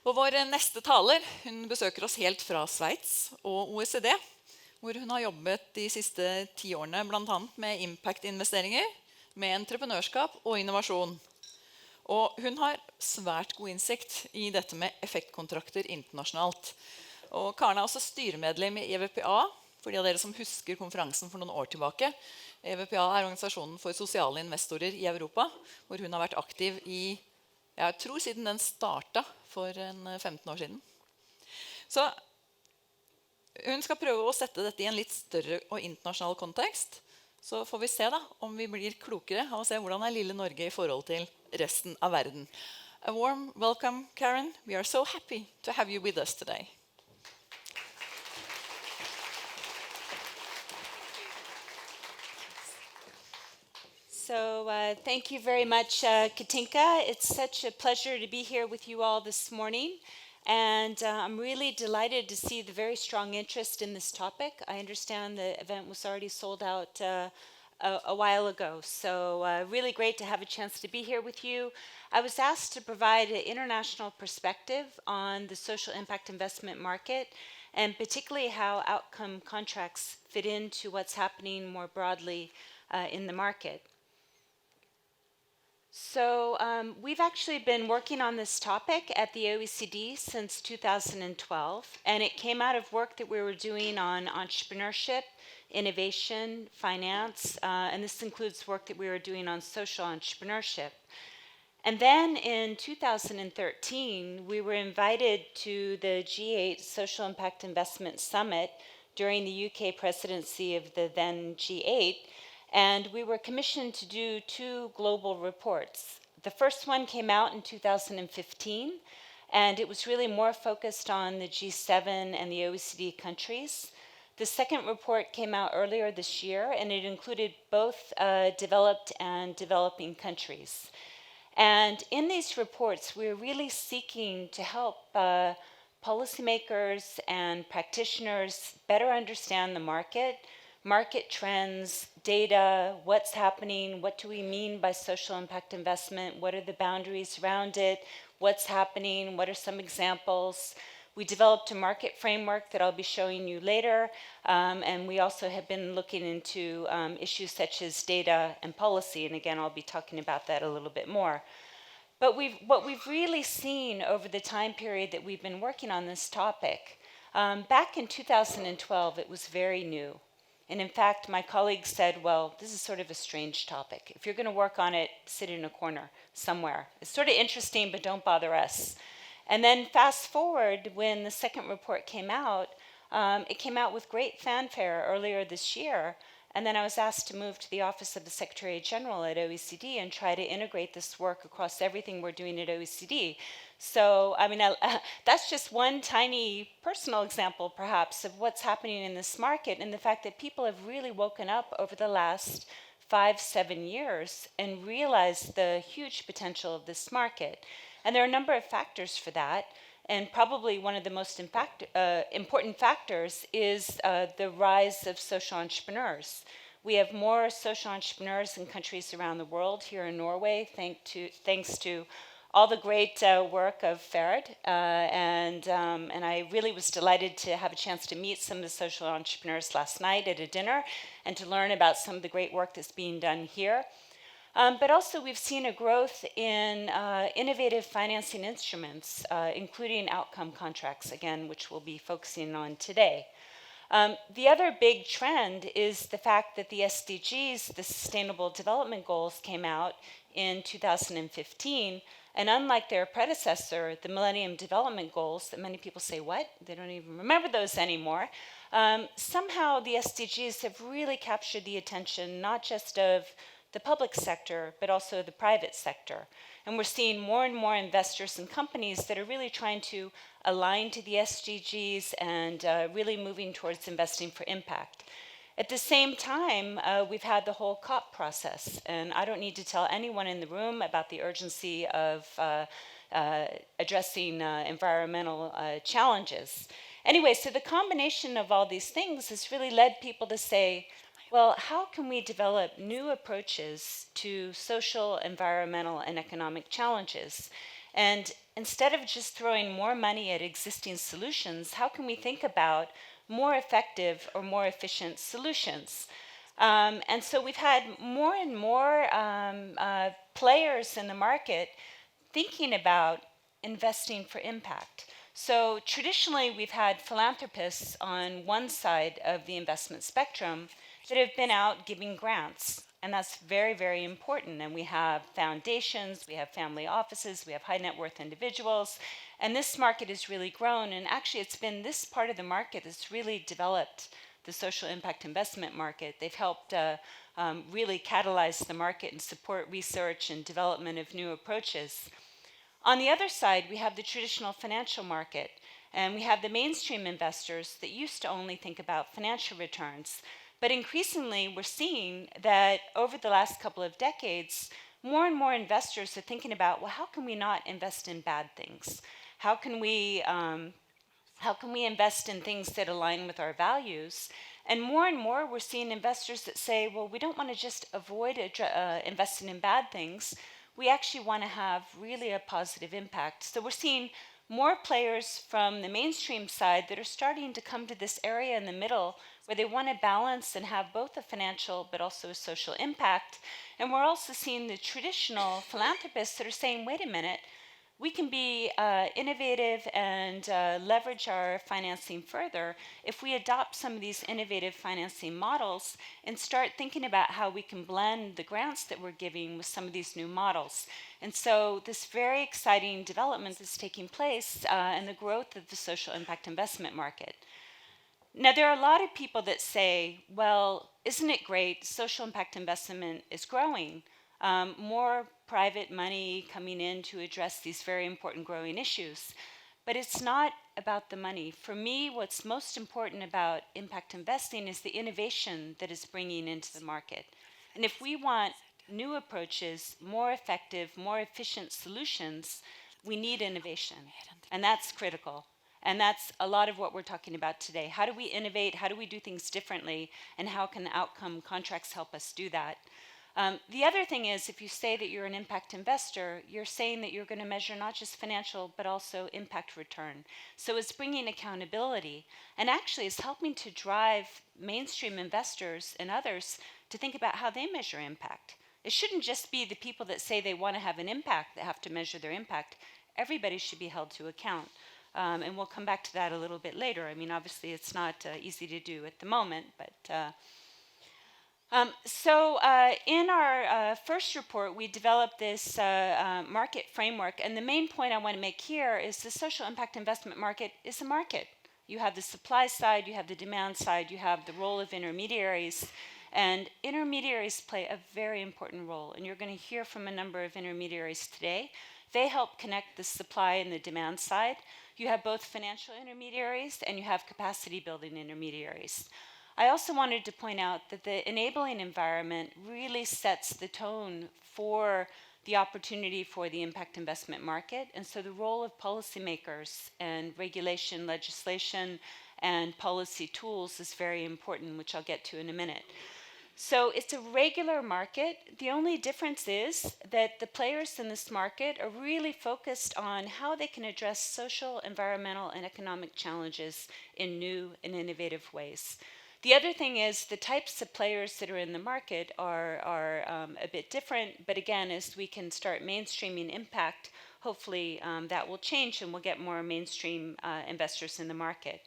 Og vår neste taler, hun besøker oss helt fra Sveits og OECD, hvor hun har jobbet de siste 10 årene, blant annet med impact-investeringer, med entreprenørskap og innovasjon. Og hun har svært god innsikt i dette med effektkontrakter internasjonalt. Og Karen er også styremedlem i EVPA, for de av dere som husker konferansen for noen år tilbake. EVPA er organisasjonen for sosiale investorer i Europa, hvor hun har vært aktiv i, jeg tror siden den startet for 15 år siden. Så hun skal prøve å sette dette i en litt større og internasjonal kontekst. Så får vi se da, om vi blir klokere av å se hvordan er lille Norge i forhold til resten av verden. A warm welcome, Karen. We are so happy to have you with us today. So thank you very much, Katinka. It's such a pleasure to be here with you all this morning. And I'm really delighted to see the very strong interest in this topic. I understand the event was already sold out a while ago. So really great to have a chance to be here with you. I was asked to provide an international perspective on the social impact investment market, and particularly how outcome contracts fit into what's happening more broadly in the market. So we've actually been working on this topic at the OECD since 2012, and it came out of work that we were doing on entrepreneurship, innovation, finance, and this includes work that we were doing on social entrepreneurship. And then in 2013, we were invited to the G8 Social Impact Investment Summit during the UK presidency of the then G8, and we were commissioned to do 2 global reports. The first one came out in 2015, and it was really more focused on the G7 and the OECD countries. The second report came out earlier this year, and it included both developed and developing countries. And in these reports, we're really seeking to help policymakers and practitioners better understand the market trends, data, what's happening, what do we mean by social impact investment, what are the boundaries around it, what's happening, what are some examples. We developed a market framework that I'll be showing you later, and we also have been looking into issues such as data and policy, and again, I'll be talking about that a little bit more. But what we've really seen over the time period that we've been working on this topic, back in 2012, it was very new. And in fact, my colleagues said, well, this is sort of a strange topic. If you're going to work on it, sit in a corner somewhere. It's sort of interesting, but don't bother us. And then fast forward, when the second report came out, it came out with great fanfare earlier this year. And then I was asked to move to the Office of the Secretary General at OECD and try to integrate this work across everything we're doing at OECD. So, I mean, that's just one tiny personal example, perhaps, of what's happening in this market and the fact that people have really woken up over the last 5-7 years and realized the huge potential of this market. And there are a number of factors for that. And probably one of the most important factors is the rise of social entrepreneurs. We have more social entrepreneurs in countries around the world. Here in Norway, thanks to all the great work of Ferd, and I really was delighted to have a chance to meet some of the social entrepreneurs last night at a dinner and to learn about some of the great work that's being done here. But also we've seen a growth in innovative financing instruments, including outcome contracts, again, which we'll be focusing on today. The other big trend is the fact that the SDGs, the Sustainable Development Goals, came out in 2015, and unlike their predecessor, the Millennium Development Goals, that many people say, what? They don't even remember those anymore. Somehow the SDGs have really captured the attention not just of the public sector, but also the private sector. And we're seeing more and more investors and companies that are really trying to align to the SDGs and really moving towards investing for impact. At the same time, we've had the whole COP process, and I don't need to tell anyone in the room about the urgency of addressing environmental challenges. Anyway, so the combination of all these things has really led people to say, well, how can we develop new approaches to social, environmental, and economic challenges? And instead of just throwing more money at existing solutions, how can we think about more effective or more efficient solutions? And so we've had more and more players in the market thinking about investing for impact. So traditionally, we've had philanthropists on one side of the investment spectrum that have been out giving grants. And that's very, very important. And we have foundations, we have family offices, we have high net worth individuals. And this market has really grown. And actually, it's been this part of the market that's really developed the social impact investment market. They've helped really catalyze the market and support research and development of new approaches. On the other side, we have the traditional financial market, and we have the mainstream investors that used to only think about financial returns. But increasingly, we're seeing that over the last couple of decades, more and more investors are thinking about, well, how can we not invest in bad things? How can we invest in things that align with our values? And more, we're seeing investors that say, well, we don't want to just avoid investing in bad things. We actually want to have really a positive impact. So we're seeing more players from the mainstream side that are starting to come to this area in the middle where they want to balance and have both a financial but also a social impact. And we're also seeing the traditional philanthropists that are saying, wait a minute, we can be innovative and leverage our financing further if we adopt some of these innovative financing models and start thinking about how we can blend the grants that we're giving with some of these new models. And so this very exciting development is taking place in the growth of the social impact investment market. Now, there are a lot of people that say, well, isn't it great? Social impact investment is growing. More private money coming in to address these very important growing issues. But it's not about the money. For me, what's most important about impact investing is the innovation that is bringing into the market. And if we want new approaches, more effective, more efficient solutions, we need innovation. And that's critical. And that's a lot of what we're talking about today. How do we innovate? How do we do things differently? And how can outcome contracts help us do that? The other thing is, if you say that you're an impact investor, you're saying that you're going to measure not just financial, but also impact return. So it's bringing accountability, and actually it's helping to drive mainstream investors and others to think about how they measure impact. It shouldn't just be the people that say they want to have an impact that have to measure their impact. Everybody should be held to account. And we'll come back to that a little bit later. I mean, obviously it's not easy to do at the moment, but in our first report, we developed this market framework, and the main point I want to make here is the social impact investment market is a market. You have the supply side, you have the demand side, you have the role of intermediaries, and intermediaries play a very important role, and you're going to hear from a number of intermediaries today. They help connect the supply and the demand side. You have both financial intermediaries and you have capacity building intermediaries. I also wanted to point out that the enabling environment really sets the tone for the opportunity for the impact investment market. And so the role of policymakers and regulation, legislation, and policy tools is very important, which I'll get to in a minute. So it's a regular market. The only difference is that the players in this market are really focused on how they can address social, environmental, and economic challenges in new and innovative ways. The other thing is the types of players that are in the market are a bit different, but again, as we can start mainstreaming impact, hopefully that will change and we'll get more mainstream investors in the market.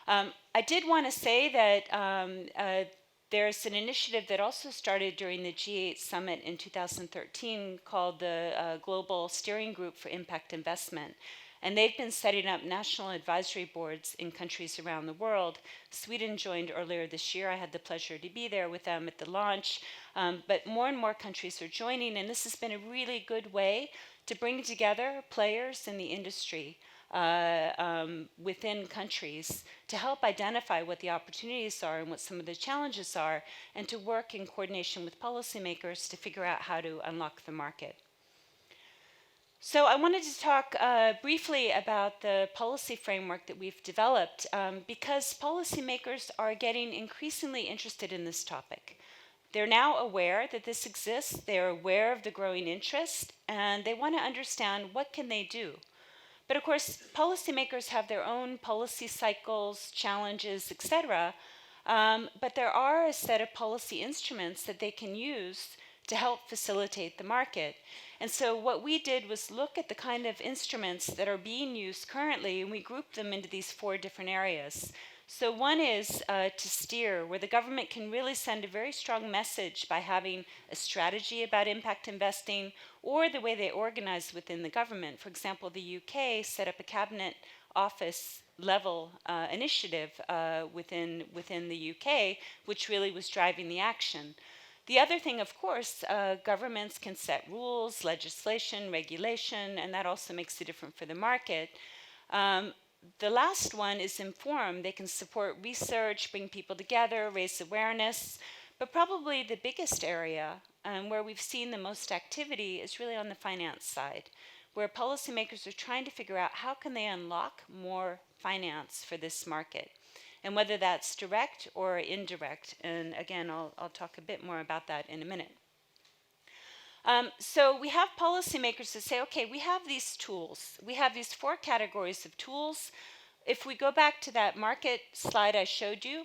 I did want to say that there's an initiative that also started during the G8 summit in 2013 called the Global Steering Group for Impact Investment. And they've been setting up national advisory boards in countries around the world. Sweden joined earlier this year. I had the pleasure to be there with them at the launch. But more and more countries are joining, and this has been a really good way to bring together players in the industry within countries to help identify what the opportunities are and what some of the challenges are, and to work in coordination with policymakers to figure out how to unlock the market. So I wanted to talk briefly about the policy framework that we've developed because policymakers are getting increasingly interested in this topic. They're now aware that this exists, they're aware of the growing interest, and they want to understand what can they do. But of course, policymakers have their own policy cycles, challenges, etc. But there are a set of policy instruments that they can use to help facilitate the market. And so what we did was look at the kind of instruments that are being used currently, and we grouped them into these 4 different areas. So one is to steer, where the government can really send a very strong message by having a strategy about impact investing, or the way they organize within the government. For example, the UK set up a cabinet office level initiative within the UK, which really was driving the action. The other thing, of course, governments can set rules, legislation, regulation, and that also makes it different for the market. The last one is inform. They can support research, bring people together, raise awareness. But probably the biggest area where we've seen the most activity is really on the finance side, where policymakers are trying to figure out how can they unlock more finance for this market, and whether that's direct or indirect. And again, I'll talk a bit more about that in a minute. So we have policymakers that say, okay, we have these tools. We have these 4 categories of tools. If we go back to that market slide I showed you,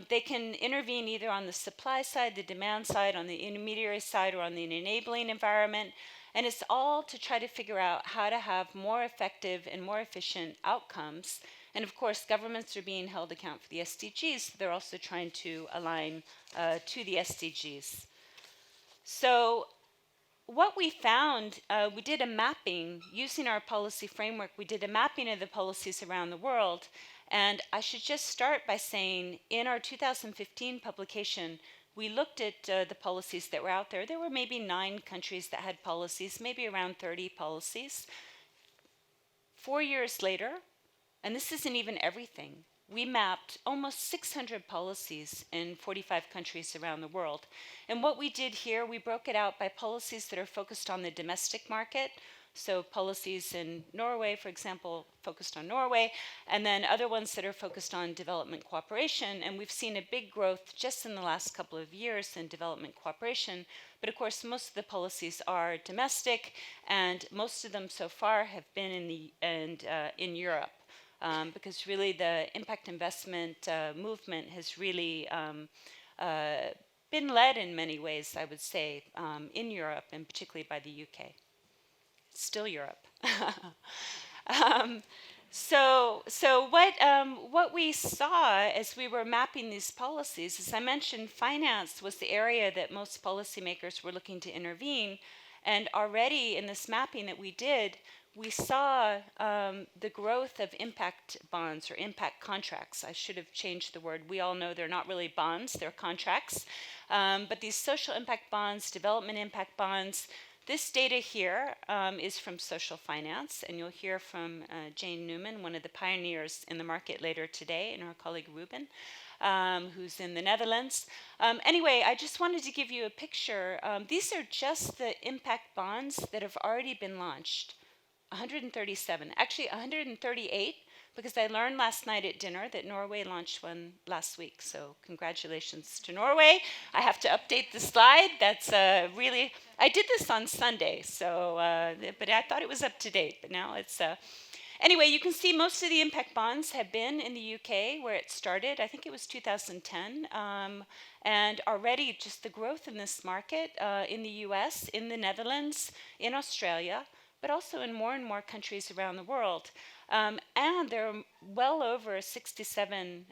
they can intervene either on the supply side, the demand side, on the intermediary side, or on the enabling environment. And it's all to try to figure out how to have more effective and more efficient outcomes. And of course, governments are being held account for the SDGs, so they're also trying to align to the SDGs. So what we found, we did a mapping using our policy framework. We did a mapping of the policies around the world. And I should just start by saying, in our 2015 publication, we looked at the policies that were out there. There were maybe 9 countries that had policies, maybe around 30 policies. 4 years later, and this isn't even everything, we mapped almost 600 policies in 45 countries around the world. And what we did here, we broke it out by policies that are focused on the domestic market. So policies in Norway, for example, focused on Norway, and then other ones that are focused on development cooperation. And we've seen a big growth just in the last couple of years in development cooperation. But of course, most of the policies are domestic, and most of them so far have been in Europe. Because really the impact investment movement has really been led in many ways, I would say, in Europe, and particularly by the UK. Still Europe. So what we saw as we were mapping these policies, as I mentioned, finance was the area that most policymakers were looking to intervene. And already in this mapping that we did, we saw the growth of impact bonds or impact contracts. I should have changed the word. We all know they're not really bonds, they're contracts. But these social impact bonds, development impact bonds, this data here is from social finance, and you'll hear from Jane Newman, one of the pioneers in the market later today, and her colleague Ruben, who's in the Netherlands. Anyway, I just wanted to give you a picture. These are just the impact bonds that have already been launched. 137, actually 138, because I learned last night at dinner that Norway launched one last week. So congratulations to Norway. I have to update the slide. That's really, I did this on Sunday, so but I thought it was up to date, but now it's, anyway, you can see most of the impact bonds have been in the UK where it started. I think it was 2010. And already just the growth in this market in the US, in the Netherlands, in Australia, but also in more and more countries around the world. And there are well over 67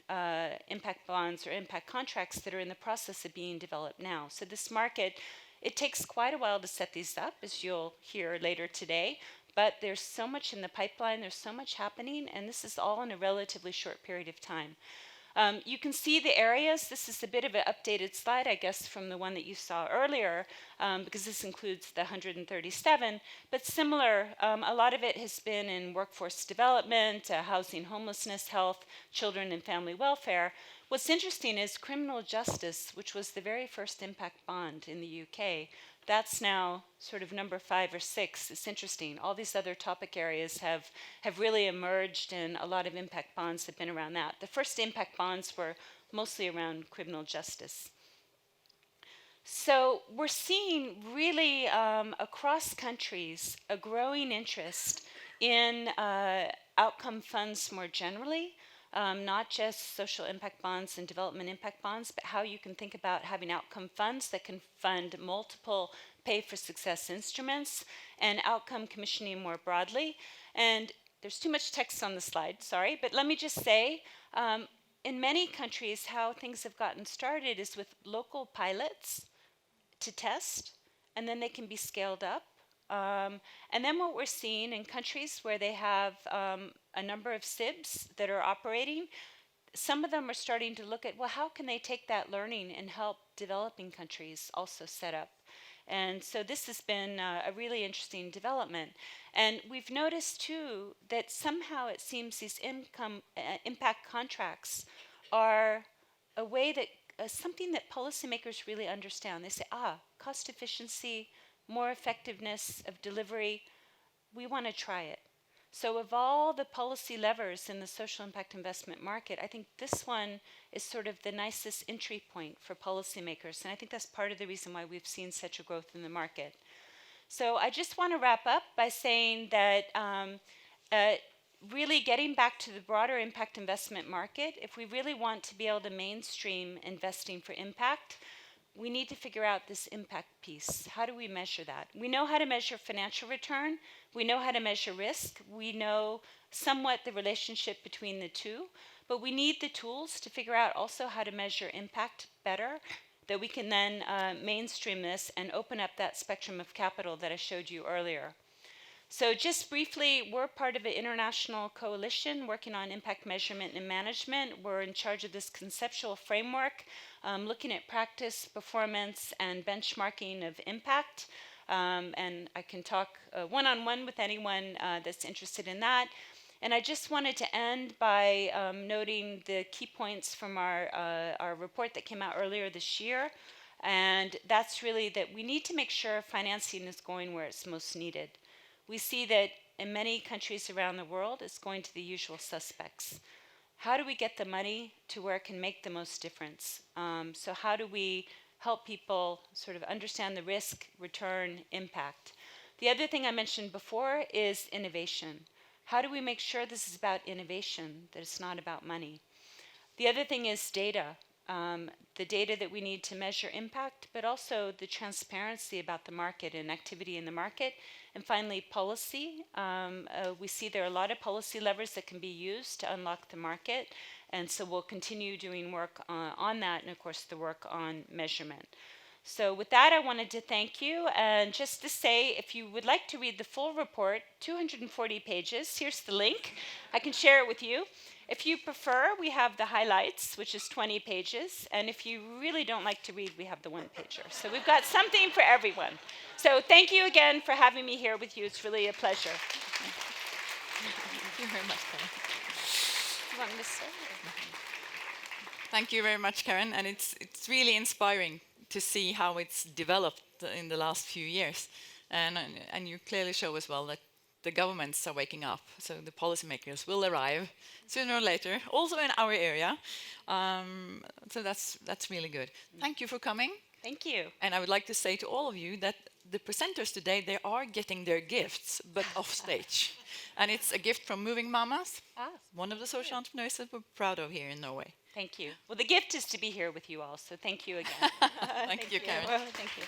impact bonds or impact contracts that are in the process of being developed now. So this market, it takes quite a while to set these up, as you'll hear later today. But there's so much in the pipeline, there's so much happening, and this is all in a relatively short period of time. You can see the areas. This is a bit of an updated slide, I guess, from the one that you saw earlier, because this includes the 137. But similar, a lot of it has been in workforce development, housing, homelessness, health, children and family welfare. What's interesting is criminal justice, which was the very first impact bond in the UK. That's now sort of number 5 or 6. It's interesting. All these other topic areas have really emerged, and a lot of impact bonds have been around that. The first impact bonds were mostly around criminal justice. So we're seeing really across countries a growing interest in outcome funds more generally, not just social impact bonds and development impact bonds, but how you can think about having outcome funds that can fund multiple pay for success instruments and outcome commissioning more broadly. And there's too much text on the slide, sorry, but let me just say, in many countries, how things have gotten started is with local pilots to test, and then they can be scaled up. And then what we're seeing in countries where they have a number of SIBs that are operating, some of them are starting to look at, well, how can they take that learning and help developing countries also set up? And so this has been a really interesting development. And we've noticed too that somehow it seems these impact contracts are a way that something that policymakers really understand. They say, cost efficiency, more effectiveness of delivery, we want to try it. So of all the policy levers in the social impact investment market, I think this one is sort of the nicest entry point for policymakers. And I think that's part of the reason why we've seen such a growth in the market. So I just want to wrap up by saying that really getting back to the broader impact investment market, if we really want to be able to mainstream investing for impact, we need to figure out this impact piece. How do we measure that? We know how to measure financial return. We know how to measure risk. We know somewhat the relationship between the two, but we need the tools to figure out also how to measure impact better, that we can then mainstream this and open up that spectrum of capital that I showed you earlier. So just briefly, we're part of an international coalition working on impact measurement and management. We're in charge of this conceptual framework, looking at practice, performance, and benchmarking of impact. And I can talk one-on-one with anyone that's interested in that. And I just wanted to end by noting the key points from our report that came out earlier this year. And that's really that we need to make sure financing is going where it's most needed. We see that in many countries around the world, it's going to the usual suspects. How do we get the money to where it can make the most difference? So how do we help people sort of understand the risk, return, impact? The other thing I mentioned before is innovation. How do we make sure this is about innovation, that it's not about money? The other thing is data. The data that we need to measure impact, but also the transparency about the market and activity in the market. And finally, policy. We see there are a lot of policy levers that can be used to unlock the market. And so we'll continue doing work on that, and of course the work on measurement. So with that, I wanted to thank you. And just to say, if you would like to read the full report, 240 pages, here's the link. I can share it with you. If you prefer, we have the highlights, which is 20 pages. And if you really don't like to read, we have the one-pager. So we've got something for everyone. So thank you again for having me here with you. It's really a pleasure. Thank you very much, Karen. You want me to start? Thank you very much, Karen. And it's really inspiring to see how it's developed in the last few years. And you clearly show as well that the governments are waking up, so the policymakers will arrive sooner or later, also in our area. So that's really good. Thank you for coming. Thank you. And I would like to say to all of you that the presenters today, they are getting their gifts, but off stage. And it's a gift from Moving Mamas, one of the social entrepreneurs that we're proud of here in Norway. Thank you. Well, the gift is to be here with you all, so thank you again. Thank you, Karen. Well, thank you.